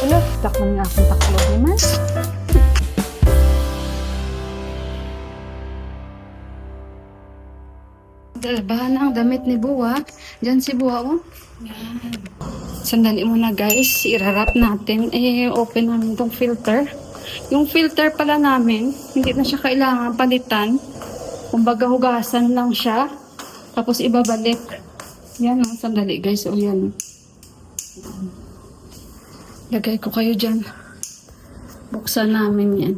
Ulo, takman nga akong taklo naman. Dalabahan na ang damit ni Buwa. Diyan si Buwa, oh. Yan. Sandali muna guys, irarap natin. Open namin itong filter. Yung filter pala namin, hindi na siya kailangan palitan. Kumbaga hugasan lang siya. Tapos ibabalik. Yan, oh. Sandali guys, oh yan. Lagay ko kayo dyan. Buksan namin yan.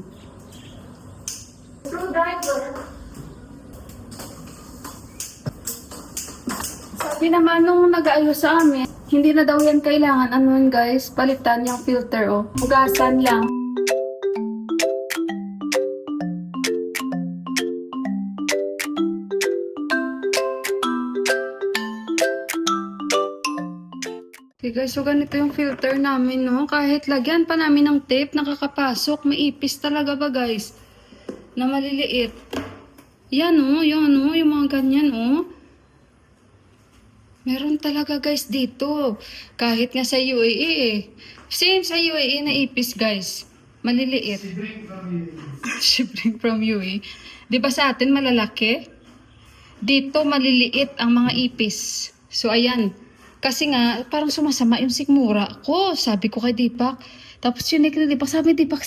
Sabi naman nung nag-aayos sa amin, hindi na daw yan kailangan. Ano yun guys? Palitan yung filter, oh. Hugasan lang. Okay guys, so ganito yung filter namin, no? Kahit lagyan pa namin ng tape, nakakapasok. Maipis talaga ba guys? Na maliliit. Yan, oh. Yan, oh. Yung mga ganyan, oh. Meron talaga guys dito. Kahit nga sa UAE eh. Same sa UAE na ipis guys. Maliliit. Shipment from UAE. Di ba sa atin malalaki? Dito maliliit ang mga ipis. So ayan. Kasi nga parang sumasama yung sikmura ko. Sabi ko kay Deepak. Tapos yun ni Deepak, sabi ni Deepak,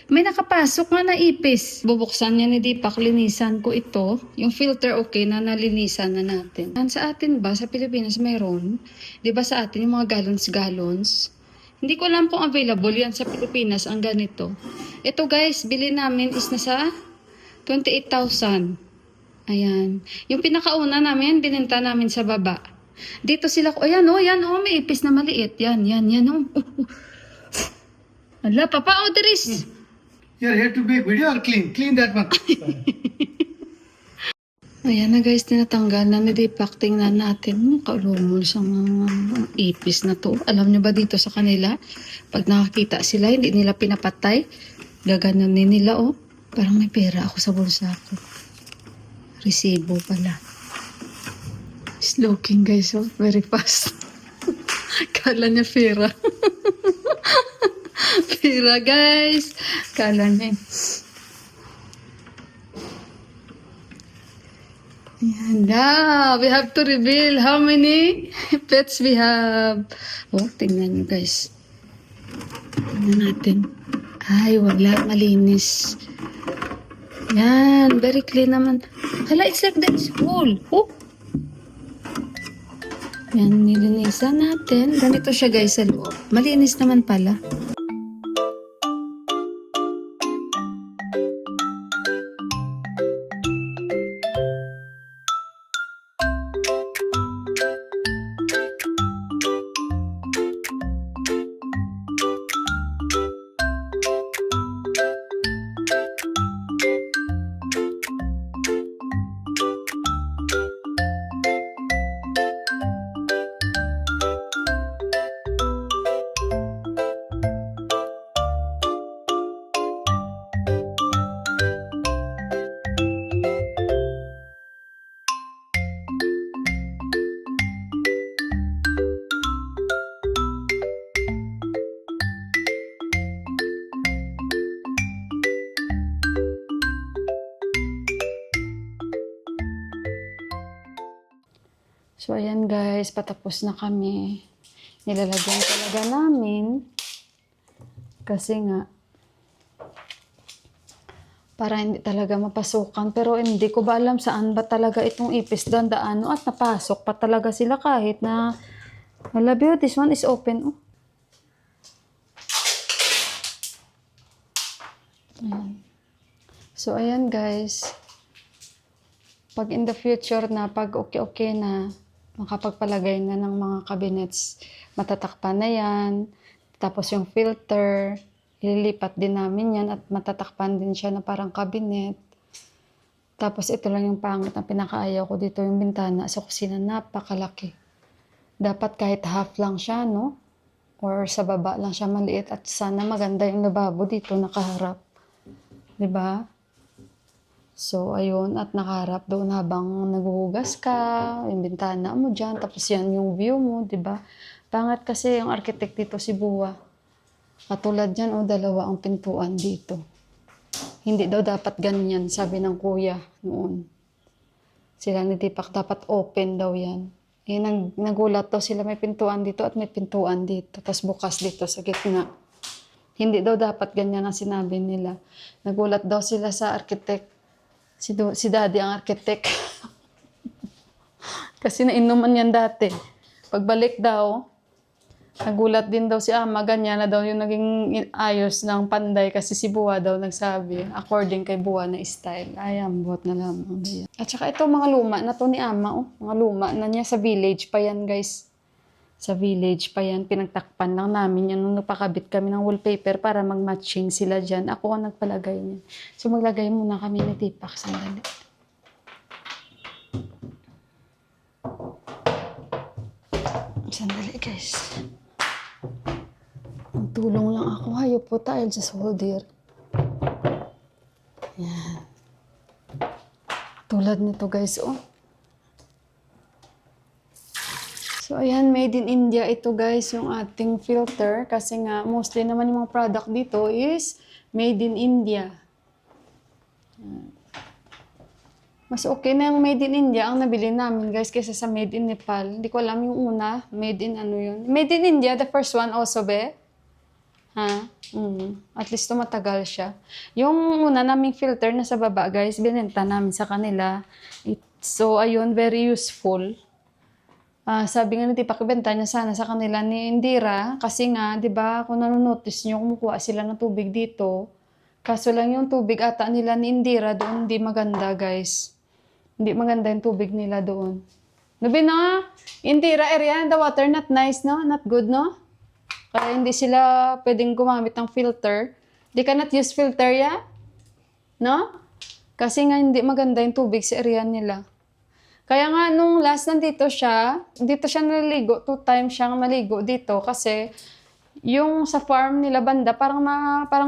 may nakapasok nga na ipis. Bubuksan niya ni Deepak, linisan ko ito. Yung filter okay na, nalinisan na natin. Sa atin ba, sa Pilipinas mayroon? Di ba sa atin yung mga gallons? Hindi ko alam kung available yan sa Pilipinas, ang ganito. Ito guys, bili namin is nasa 28,000. Ayan. Yung pinakauna namin, bininta namin sa baba. Dito sila, ayan oh, may ipis na maliit. Yan oh. Ala, Papa, there is. You're here to make video or clean? Clean that one. Ayan na guys, tinatanggal na ni Deepak. Tingnan natin. Kalumol sa mga ipis na to. Alam nyo ba dito sa kanila? Pag nakakita sila, hindi nila pinapatay. Gaganunin nila, oh. Parang may pera ako sa bulsa ko. Resibo pala. It's looking guys, oh. Very fast. Kala niya pera. Pira guys. Kala niya. Ayan na. We have to reveal how many pets we have. Oh, tingnan nyo guys. Tingnan natin. Ay, wala. Malinis. Yan. Very clean naman. Hala, it's like that is full. Oh. Yan, nilinisan natin. Ganito siya guys sa loob. Malinis naman pala. So, ayan guys, patapos na kami. Nilalagyan talaga namin. Kasi nga, para hindi talaga mapasukan. Pero hindi ko ba alam saan ba talaga itong ipis dandaan. At napasok pa talaga sila kahit na, wala ba, this one is open. Oh. Ayan. So, ayan guys. Pag in the future na, pag okay na, makapagpalagay na ng mga cabinets, matatakpan na yan. Tapos yung filter, ililipat din namin yan at matatakpan din siya na parang cabinet. Tapos ito lang yung pangit na pinakaayaw ko dito, yung bintana sa kusina, napakalaki. Dapat kahit half lang siya, no? Or sa baba lang siya maliit at sana maganda yung lababo dito nakaharap. 'Di ba? So, ayun, at nakaharap doon habang naghuhugas ka, yung bintana mo dyan, tapos yan yung view mo, di ba? Pangat kasi yung architect dito si Buwa. Katulad yan, o dalawa ang pintuan dito. Hindi daw dapat ganyan, sabi ng kuya noon. Sila ni Tipak, dapat open daw yan. Eh, nagulat daw sila, may pintuan dito at may pintuan dito. Tapos bukas dito sa gitna. Hindi daw dapat ganyan ang sinabi nila. Nagulat daw sila sa architect. Si daddy ang architect. Kasi nainuman yan dati. Pagbalik daw, nagulat din daw si ama, ganyan na daw yung naging ayos ng panday kasi si Buwa daw nagsabi, according kay Buwa na style. Ay, ambot na lamang. At saka ito, mga luma na to ni ama, oh. Mga luma na niya sa village pa yan, guys. Sa village pa yan, pinagtakpan lang namin yan nung napakabit kami ng wallpaper para mag-matching sila dyan. Ako ang nagpalagay niyan. So, maglagay muna kami ni Tipak. Sandali. Sandali, guys. Tulong lang ako. Hayop po tayo sa soldier. Yan. Tulad nito, guys, oh. So, ayan, made in India ito, guys, yung ating filter. Kasi nga, mostly naman yung mga product dito is made in India. Mas okay na yung made in India ang nabili namin, guys, kaysa sa made in Nepal. Hindi ko alam yung una. Made in ano yun. Made in India, the first one also, be? Ha? At least tumatagal siya. Yung una naming filter na sa baba, guys, binenta namin sa kanila. So, ayun, very useful. Sabi nga ni Tipak, ibenta niya sana sa kanila ni Indira. Kasi nga, di ba, kung nanonotice nyo, kumukuha sila ng tubig dito. Kaso lang yung tubig ata nila ni Indira doon, hindi maganda, guys. Hindi maganda yung tubig nila doon. Nabi na, Indira area, the water not nice, no? Not good, no? Kaya hindi sila pwedeng gumamit ng filter. Di ka not use filter, ya? No? Kasi nga hindi maganda yung tubig sa area nila. Kaya nga, nung last nandito siya naliligo. 2 times siyang naligo dito kasi yung sa farm nila banda, parang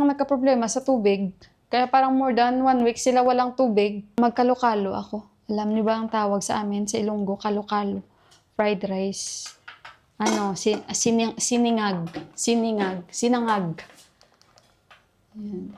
nagka-problema sa tubig. Kaya parang more than 1 week sila walang tubig. Magkalo-kalo ako. Alam niyo ba ang tawag sa amin sa Ilonggo? Kalo-kalo. Fried rice. Sinangag. Ayan.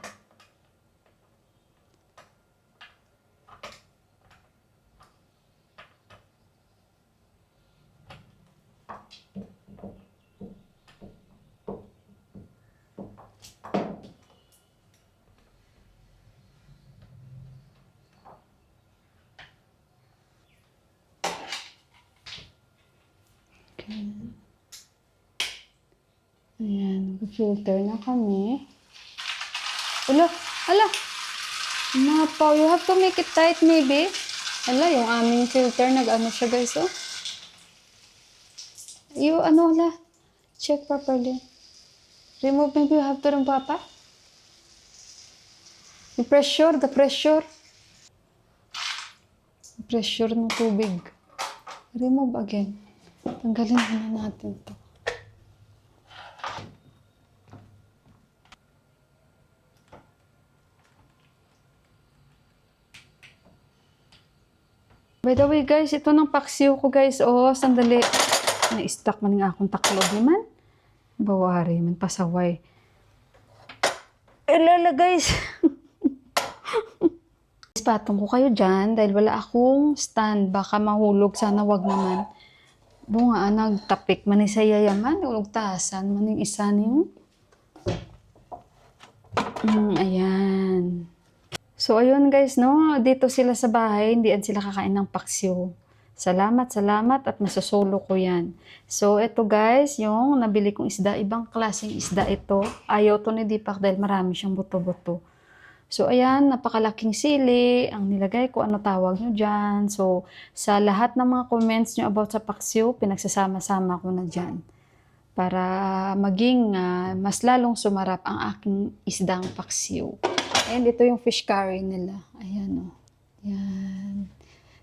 Ayan, filter na kami. Ala, mapaw, you have to make it tight maybe. Ala, yung aming filter, nag-ano siya, guys, oh. Check properly. Remove, maybe you have to rin, Papa. The pressure ng tubig. Remove again. Tanggalin muna natin to. By the way, guys, ito ng paksiw ko, guys. Oh, sandali. Na-stuck man nga akong taklog naman. Bawari man, pasaway. Lala, guys. Patong ko kayo dyan dahil wala akong stand. Baka mahulog. Sana wag naman. Bunga, nagtapik man ni sa yayaman. Ulog tasan man yung isa niyo. Ayan. So, ayun guys, no? Dito sila sa bahay, hindi sila kakain ng paksiw. Salamat at masasolo ko yan. So, ito guys, yung nabili kong isda, ibang klaseng isda ito. Ayaw to ni Tipak dahil marami siyang buto-buto. So, ayan, napakalaking sili. Ang nilagay ko, ano tawag nyo dyan. So, sa lahat ng mga comments nyo about sa paksiw, pinagsasama-sama ko na dyan. Para maging mas lalong sumarap ang aking isdang paksiw. And ito yung fish curry nila. Ayan, oh. Yan.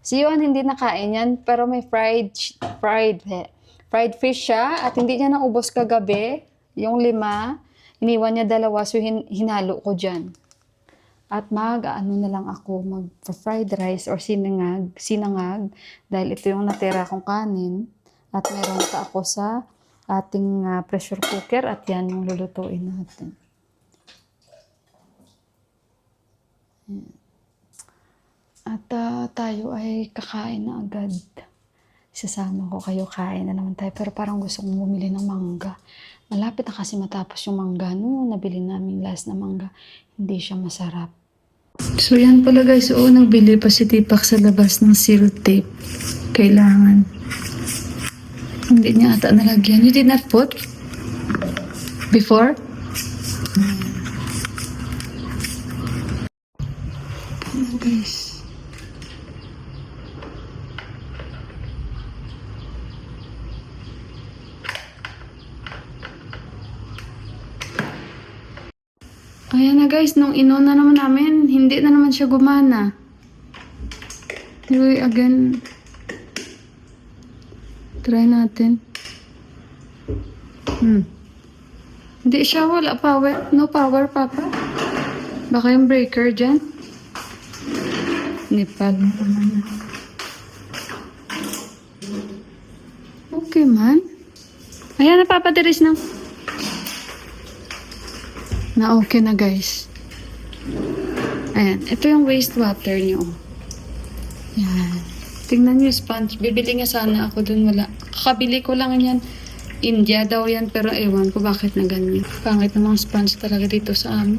Si Yuan hindi nakain yan, pero may fried fish siya. At hindi niya naubos kagabi. Yung 5, iniwan niya 2, so hinalo ko dyan. At ano na lang ako, mag-fried rice or sinangag. Dahil ito yung natira kong kanin. At meron pa ako sa ating pressure cooker at yan yung lulutuin natin. At tayo ay kakain na agad. Sasama ko kayo, kain na naman tayo. Pero parang gusto kong bumili ng mangga. Malapit na kasi matapos yung mangga. Nung nabili namin last na mangga, hindi siya masarap. So yan pala guys, nagbili pa si Tipak sa labas ng seal tape. Kailangan. Hindi niya ata nalagyan. You did not put? Before? Ano guys? Ayan na guys, nung inuna naman namin, hindi na naman siya gumana. Anyway, again, try natin. Hindi siya, wala power. No power, Papa. Baka yung breaker dyan. Nepal naman. Okay man. Ayan na, Papa, tiris na. Na okay na guys. Ayan. Ito yung wastewater nyo. Ayan. Tingnan nyo yung sponge. Bibili nga sana ako dun. Wala. Kakabili ko lang yan. India daw yan. Pero ewan ko bakit na ganyan. Pangit namang sponge talaga dito sa amin.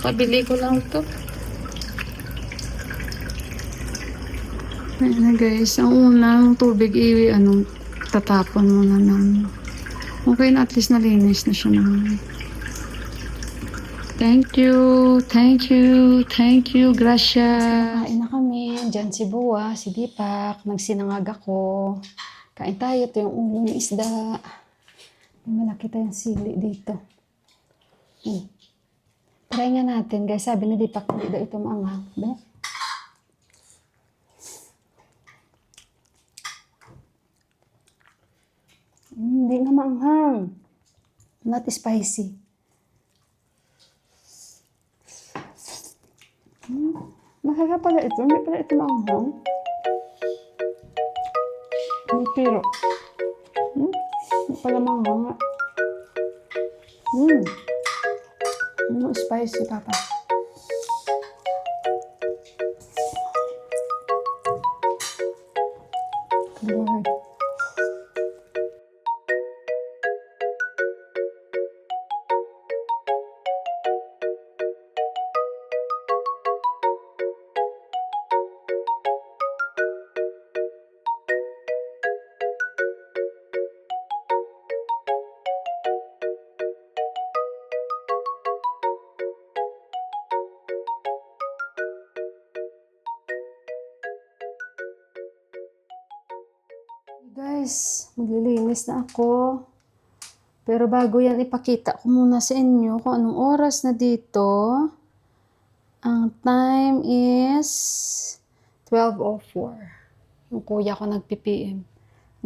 Kakabili ko lang to. Ayan na guys. Ang unang tubig tatapon muna namin. Okay na, at least nalinis na siya naman. Thank you, thank you, thank you, gracias. Kain na kami. Diyan si Buwa, si Dipak, nagsinangag ako. Kain tayo, ito yung ulo ng isda. Malaki tayong sili dito. Try nga natin, guys. Sabi ni Dipak, hindi daw ito maanghang. Be? Hindi nga maanghang. Not spicy. Masarap pala ito. Hindi pala ito maanghang. Pero, hindi pala maanghang nga. Spicy, Papa. Lord. Guys, maglilinis na ako. Pero bago yan, ipakita ko muna sa inyo kung anong oras na dito. Ang time is 12:04. Yung kuya ko nag-PPM.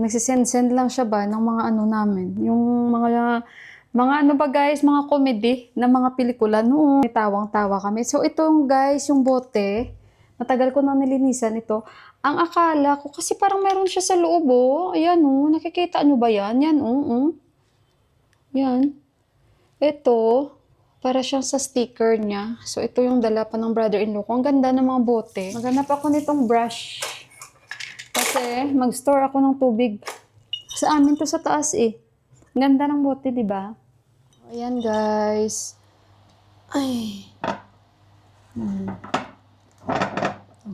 Nagsisend-send lang siya ba ng mga namin. Yung mga ba guys, mga comedy na mga pelikula. Noong tawang-tawa kami. So itong guys, yung bote, matagal ko na nilinisan ito. Ang akala ko, kasi parang meron siya sa loob, Ayan, nakikita nyo ba yan? Yan, Yan. Ito, para siyang sa sticker niya. So, ito yung dala pa ng brother-in-law ko. Ang ganda ng mga bote. Maghanap ako nitong brush. Kasi, mag-store ako ng tubig. Sa amin to sa taas, Ang ganda ng bote, di ba? Ayan, guys. Ay.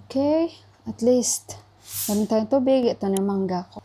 Okay. At least, meron tayong tubig. Ito na yung mangga ko.